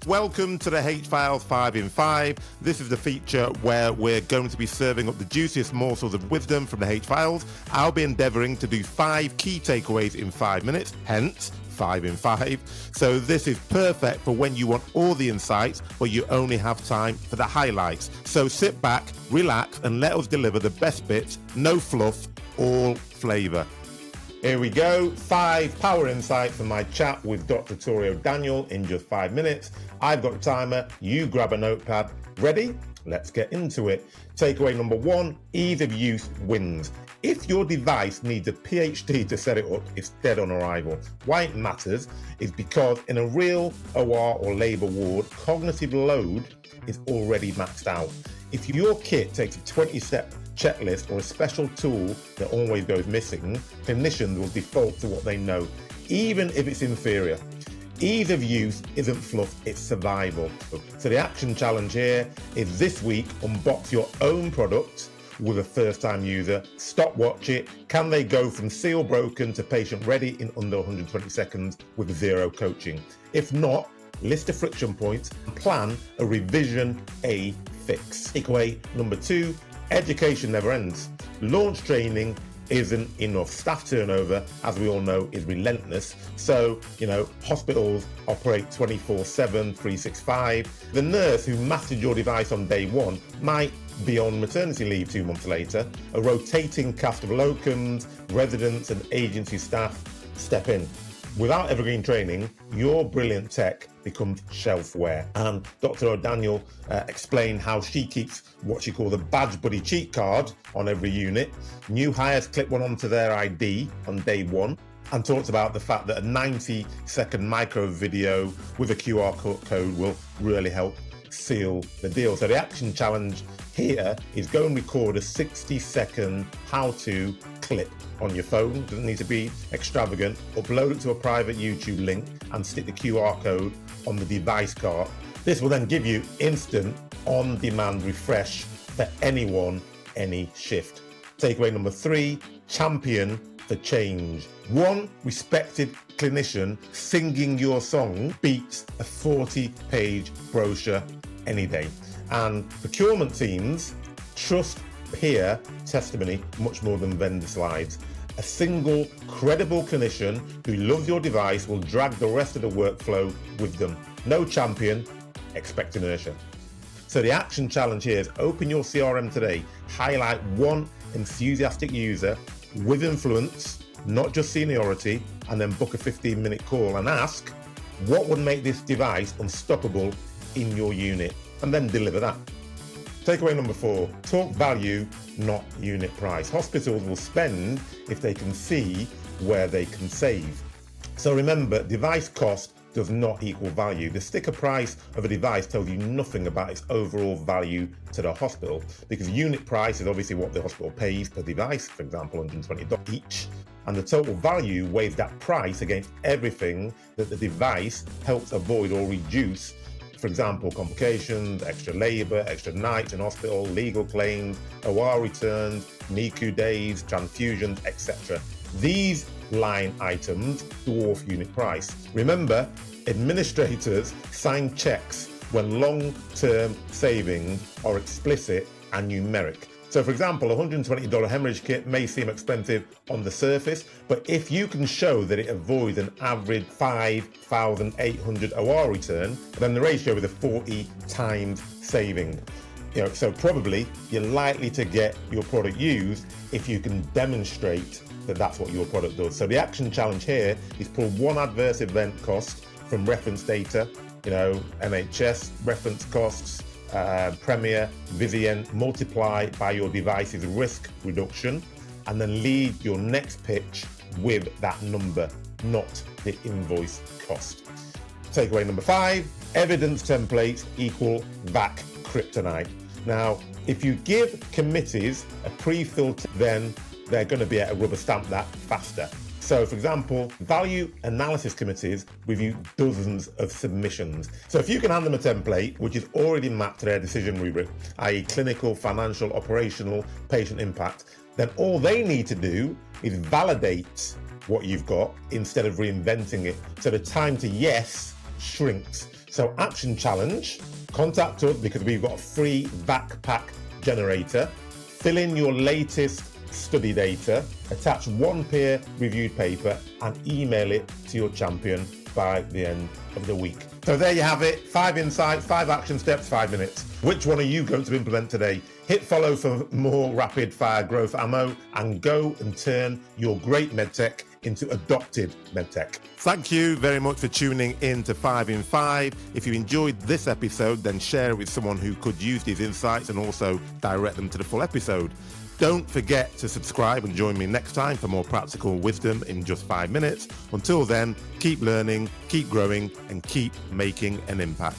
Welcome to the H-Files 5 in 5. This is the feature where we're going to be serving up the juiciest morsels of wisdom from the H-Files. I'll be endeavouring to do 5 key takeaways in 5 minutes, hence 5 in 5. So this is perfect for when you want all the insights, but you only have time for the highlights. So sit back, relax, and let us deliver the best bits, no fluff, all flavour. Here we go, 5 power insights from my chat with Dr. Tori O Daniel in just 5 minutes. I've got a timer, you grab a notepad. Ready? Let's get into it. Takeaway number 1, ease of use wins. If your device needs a PhD to set it up, it's dead on arrival. Why it matters is because in a real OR or labour ward, cognitive load is already maxed out. If your kit takes a 20-step checklist or a special tool that always goes missing, clinicians will default to what they know, even if it's inferior. Ease of use isn't fluff, it's survival. So the action challenge here is this week, unbox your own product with a first-time user, stopwatch it. Can they go from seal broken to patient ready in under 120 seconds with zero coaching? If not, list the friction points and plan a revision A fix. Takeaway number 2, education never ends. Launch training isn't enough. Staff turnover, as we all know, is relentless. So, hospitals operate 24/7, 365. The nurse who mastered your device on day 1 might be on maternity leave 2 months later. A rotating cast of locums, residents and agency staff step in. Without evergreen training, your brilliant tech becomes shelfware. And Dr. O Daniel explained how she keeps what she calls a badge buddy cheat card on every unit. New hires clip one onto their ID on day 1, and talks about the fact that a 90-second micro video with a QR code will really help seal the deal. So the action challenge here is go and record a 60-second how-to clip on your phone. Doesn't need to be extravagant. Upload it to a private YouTube link and stick the QR code on the device cart. This will then give you instant on-demand refresh for anyone, any shift. Takeaway number 3, champion for change. One respected clinician singing your song beats a 40-page brochure any day. And procurement teams trust peer testimony much more than vendor slides. A single credible clinician who loves your device will drag the rest of the workflow with them. No champion, expect inertia. So the action challenge here is open your CRM today, highlight one enthusiastic user with influence, not just seniority, and then book a 15-minute call and ask, what would make this device unstoppable in your unit? And then deliver that. Takeaway number 4, talk value, not unit price. Hospitals will spend if they can see where they can save. So remember, device cost does not equal value. The sticker price of a device tells you nothing about its overall value to the hospital, because unit price is obviously what the hospital pays per device, for example, $120 each. And the total value weighs that price against everything that the device helps avoid or reduce. For example, complications, extra labour, extra nights in hospital, legal claims, OR returns, NICU days, transfusions, etc. These line items dwarf unit price. Remember, administrators sign checks when long-term savings are explicit and numeric. So for example, a $120 hemorrhage kit may seem expensive on the surface, but if you can show that it avoids an average 5,800 OR return, then the ratio is a 40 times saving. So probably you're likely to get your product used if you can demonstrate that that's what your product does. So the action challenge here is pull one adverse event cost from reference data, NHS reference costs, Premier, Vizient, multiply by your device's risk reduction, and then lead your next pitch with that number, not the invoice cost. Takeaway number 5, evidence templates equal VAC kryptonite. Now, if you give committees a pre-filled, then they're going to be able to rubber stamp that faster. So, for example, value analysis committees review dozens of submissions. So if you can hand them a template which is already mapped to their decision rubric, i.e. clinical, financial, operational, patient impact, then all they need to do is validate what you've got instead of reinventing it. So the time to yes shrinks. So action challenge, contact us because we've got a free VAC pack generator. Fill in your latest study data, attach one peer-reviewed paper and email it to your champion by the end of the week. So there you have it, 5 insights, 5 action steps, 5 minutes. Which one are you going to implement today? Hit follow for more rapid fire growth ammo and go and turn your great MedTech into adopted MedTech. Thank you very much for tuning in to 5 in 5. If you enjoyed this episode, then share it with someone who could use these insights and also direct them to the full episode. Don't forget to subscribe and join me next time for more practical wisdom in just 5 minutes. Until then, keep learning, keep growing, and keep making an impact.